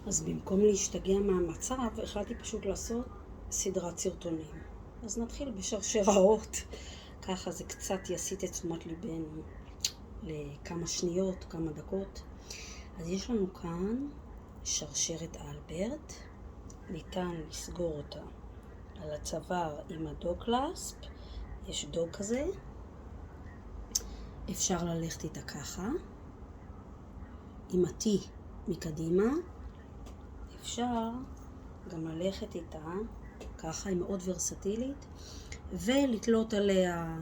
אז במקום להשתגע מהמצב, החלטתי פשוט לעשות סדרת סרטונים. אז נתחיל בשרשראות, ככה זה קצת יסיט את תשומת ליבנו לכמה שניות, כמה דקות. אז יש לנו כאן שרשרת אלברט, ניתן לסגור אותה על הצוואר עם הדוג קלאספ, יש דוג כזה, אפשר ללכת איתה ככה, עם ה-T מקדימה, אפשר גם ללכת איתה ככה, היא מאוד ורסטילית, ולתלות עליה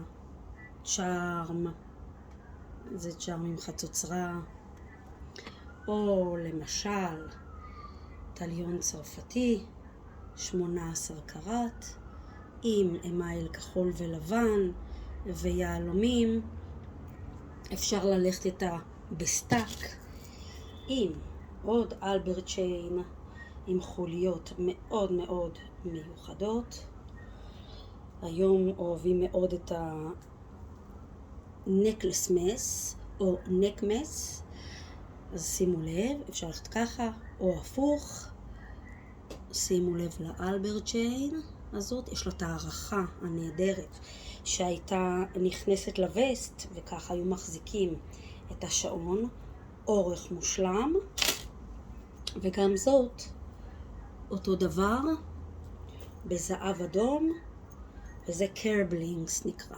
צ'ארם, זה צ'ארם עם חצוצרה, או למשל טליון צרפתי 18 קראט עם אמייל כחול ולבן ויהלומים. אפשר ללכת איתה בסטאק עם עוד אלברט צ'יין עם חוליות מאוד מאוד מיוחדות. היום אוהבים מאוד את הנקלס מס או נק מס, אז שימו לב, אפשר ללכת ככה או הפוך. שימו לב לאלברט צ'יין הזאת, יש לה את הערכה הנהדרת שהייתה נכנסת לווסט, וככה היו מחזיקים את השעון, אורך מושלם. וגם זאת אותו דבר בזהב אדום, וזה קרבלינגס נקרא.